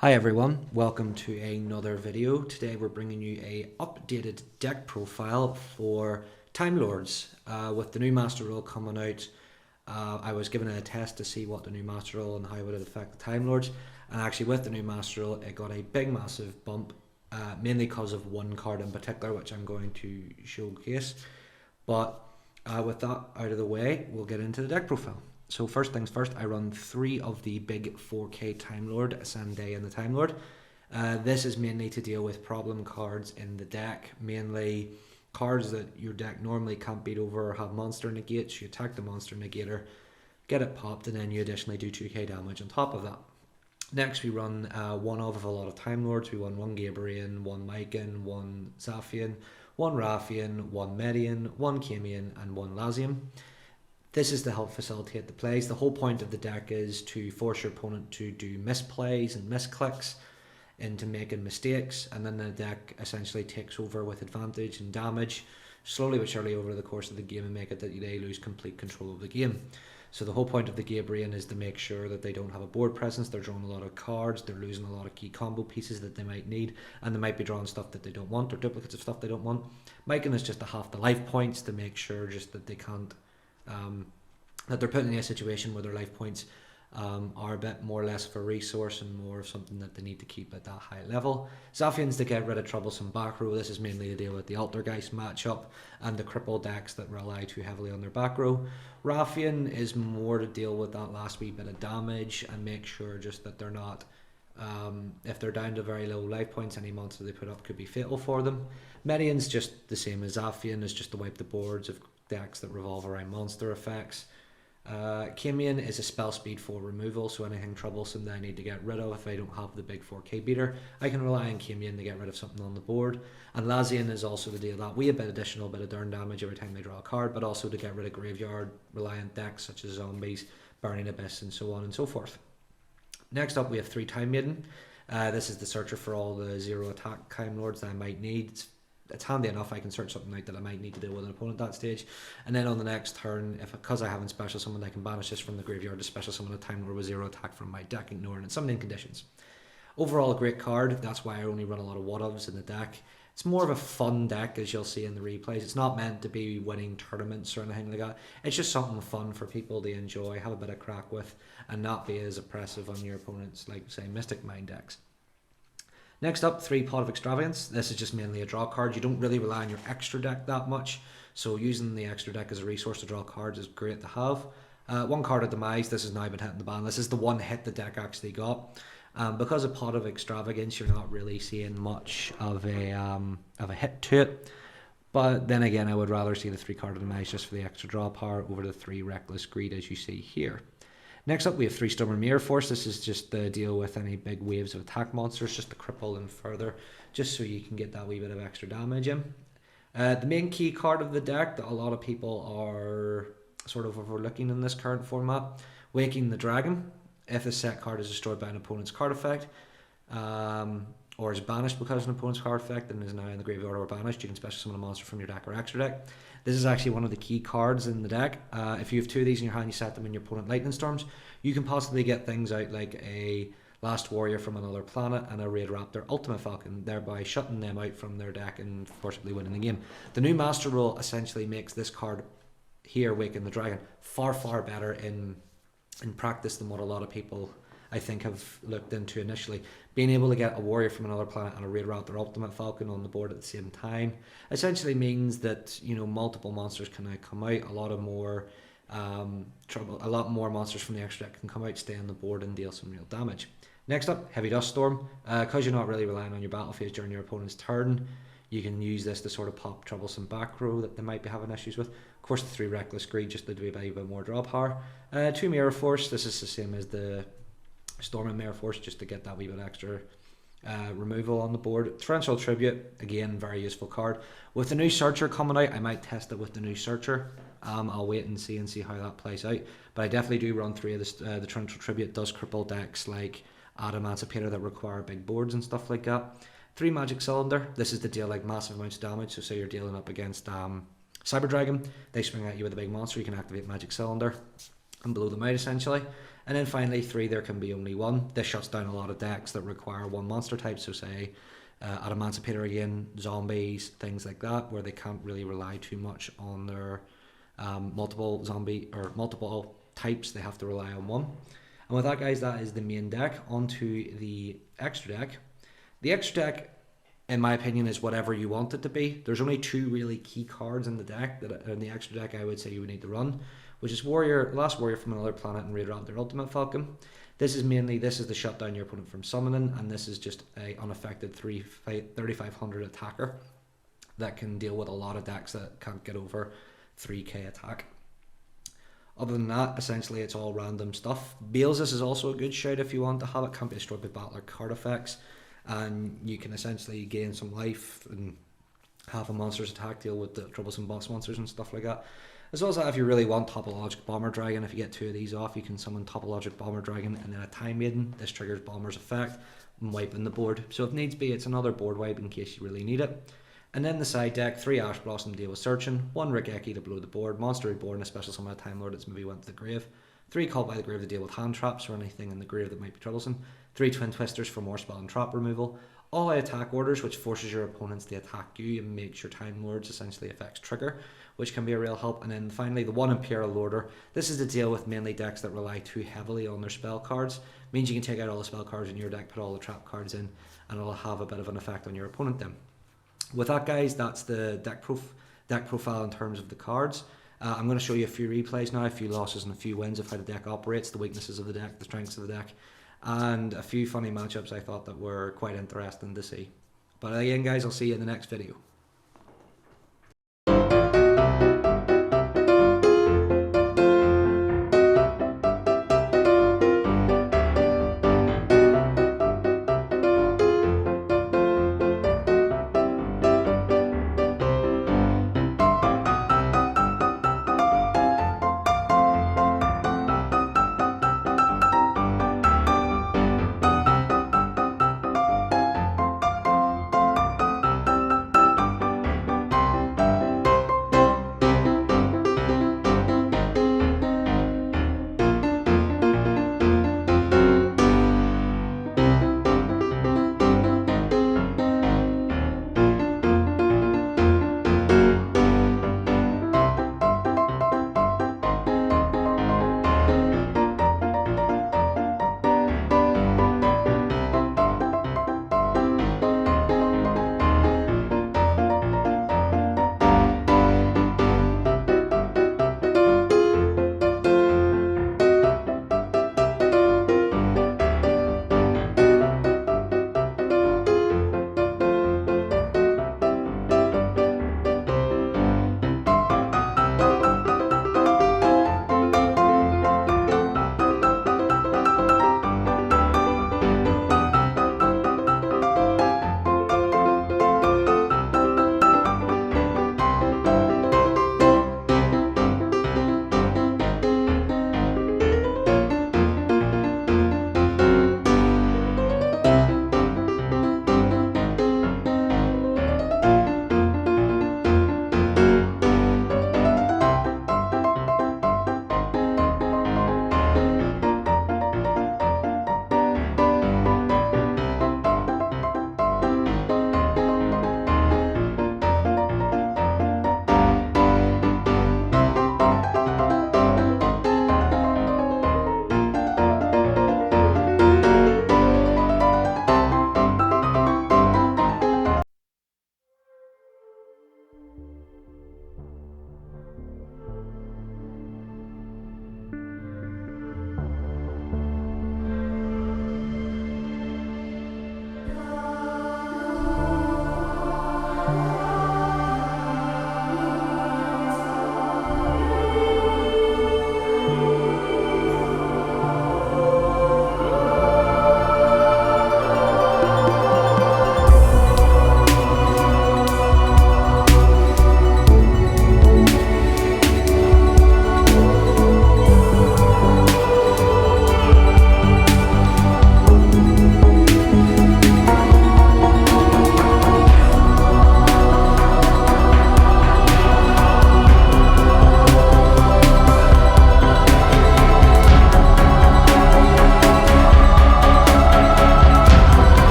Hi everyone, welcome to another video. Today we're bringing you a updated deck profile for Timelords. With the new Master Rule coming out, I was given a test to see what the new Master Rule and how it would affect the Timelords. And actually with the new Master Rule, it got a big massive bump, mainly because of one card in particular, which I'm going to showcase. But with that out of the way, we'll get into the deck profile. So first things first, I run 3 of the big 4K Timelord, Ascendé and the Timelord. This is mainly to deal with problem cards in the deck, mainly cards that your deck normally can't beat over or have monster negates. You attack the monster negator, get it popped, and then you additionally do 2k damage on top of that. Next we run one of a lot of Timelords. We run 1 Gabrian, 1 Mycan, 1 Zaphian, 1 Rathian, 1 Median, 1 Camian, and 1 Lazium. This is to help facilitate the plays. The whole point of the deck is to force your opponent to do misplays and misclicks into making mistakes, and then the deck essentially takes over with advantage and damage slowly but surely over the course of the game and make it that they lose complete control of the game. So the whole point of the Gabrian is to make sure that they don't have a board presence, they're drawing a lot of cards, they're losing a lot of key combo pieces that they might need, and they might be drawing stuff that they don't want or duplicates of stuff they don't want. Mycan is just to half the life points to make sure just that they can't that they're put in a situation where their life points are a bit more or less of a resource and more of something that they need to keep at that high level. Zaphian's to get rid of troublesome back row. This is mainly to deal with the Altergeist matchup and the cripple decks that rely too heavily on their back row. Rathian is more to deal with that last wee bit of damage and make sure just that they're not, if they're down to very low life points, any monster they put up could be fatal for them. Median's just the same as Zaphian, is just to wipe the boards of decks that revolve around monster effects. Camian is a spell speed for removal, so anything troublesome that I need to get rid of if I don't have the big 4k beater, I can rely on Camian to get rid of something on the board. And Lazian is also to deal that wee bit additional bit of darn damage every time they draw a card, but also to get rid of graveyard reliant decks such as zombies, Burning Abyss, and so on and so forth. Next up we have 3 Time Maiden. This is the searcher for all the 0 attack Timelords that I might need. It's handy enough, I can search something out that I might need to deal with an opponent at that stage. And then on the next turn, because I haven't special summoned, I can banish this from the graveyard to special summon a Time Lord with 0 attack from my deck, ignoring its summoning conditions. Overall a great card, that's why I only run a lot of what-ofs in the deck. It's more of a fun deck, as you'll see in the replays. It's not meant to be winning tournaments or anything like that. It's just something fun for people to enjoy, have a bit of crack with, and not be as oppressive on your opponents like, say, Mystic Mind decks. Next up, 3 Pot of Extravagance. This is just mainly a draw card. You don't really rely on your extra deck that much, so using the extra deck as a resource to draw cards is great to have. 1 card of Demise. This has now been hitting the ban. This is the one hit the deck actually got. Because of Pot of Extravagance, you're not really seeing much of a hit to it. But then again, I would rather see the 3 card of Demise just for the extra draw power over the 3 Reckless Greed, as you see here. Next up we have 3 Stubborn Mirror Force. This is just to deal with any big waves of attack monsters, just to cripple them further, just so you can get that wee bit of extra damage in. The main key card of the deck that a lot of people are sort of overlooking in this current format, Waking the Dragon. If a set card is destroyed by an opponent's card effect, or is banished because of an opponent's card effect and is now in the graveyard or banished, you can special summon a monster from your deck or extra deck. This is actually one of the key cards in the deck. If you have 2 of these in your hand, you set them in your opponent Lightning Storms, you can possibly get things out like a Last Warrior from Another Planet and a Raid Raptor Ultimate Falcon, thereby shutting them out from their deck and forcibly winning the game. The new Master Rule essentially makes this card here, Waking the Dragon, far better in practice than what a lot of people I think have looked into initially. Being able to get a Warrior from Another Planet and a Raid Raptor Ultimate Falcon on the board at the same time essentially means that, you know, multiple monsters can now come out. A lot more monsters from the extra deck can come out, stay on the board, and deal some real damage. Next up, Heavy Dust Storm. Because you're not really relying on your battle phase during your opponent's turn, you can use this to sort of pop troublesome back row that they might be having issues with. Of course, the 3 Reckless Greed just to do a bit more draw power. 2 Mirror Force. This is the same as the Storm and Mirror Force, just to get that wee bit extra removal on the board. Torrential Tribute, again, very useful card. With the new Searcher coming out, I might test it with the new Searcher. I'll wait and see how that plays out. But I definitely do run 3 of this. The Torrential Tribute does cripple decks like Adamantipator that require big boards and stuff like that. 3 Magic Cylinder. This is to deal like massive amounts of damage. So say you're dealing up against Cyber Dragon, they swing at you with a big monster, you can activate Magic Cylinder and blow them out essentially. And then finally 3, there can be only 1. This shuts down a lot of decks that require 1 monster type, so say Adamantipator again, zombies, things like that, where they can't really rely too much on their multiple zombie or multiple types. They have to rely on 1. And with that, guys, that is the main deck. Onto the extra deck. The extra deck, in my opinion, is whatever you want it to be. There's only 2 really key cards in the deck that in the extra deck I would say you would need to run, which is Last Warrior from Another Planet and Raider Raptor Ultimate Falcon. This is the shut down your opponent from summoning, and this is just a unaffected 3500 attacker that can deal with a lot of decks that can't get over 3k attack. Other than that, essentially it's all random stuff. Baelzus is also a good shout if you want to have it. Can't be destroyed by battle or card effects, and you can essentially gain some life and have a monster's attack deal with the troublesome boss monsters and stuff like that. As well as that, if you really want Topologic Bomber Dragon, if you get 2 of these off, you can summon Topologic Bomber Dragon and then a Time Maiden. This triggers Bomber's effect and wiping the board. So if needs be, it's another board wipe in case you really need it. And then the side deck, 3 Ash Blossom deal with Searching, 1 Regeki to blow the board, Monster Reborn, a special summon a Time Lord that's maybe went to the grave, 3 Called by the Grave to deal with hand traps or anything in the grave that might be troublesome, 3 Twin Twisters for more spell and trap removal, all attack orders, which forces your opponents to attack you and makes your Time Lords essentially effects trigger, which can be a real help. And then finally the 1 Imperial Order. This is to deal with mainly decks that rely too heavily on their spell cards. It means you can take out all the spell cards in your deck, put all the trap cards in, and it'll have a bit of an effect on your opponent then. With that, guys, that's the deck profile in terms of the cards. I'm going to show you a few replays now, a few losses and a few wins of how the deck operates, the weaknesses of the deck, the strengths of the deck, and a few funny matchups I thought that were quite interesting to see. But again, guys, I'll see you in the next video.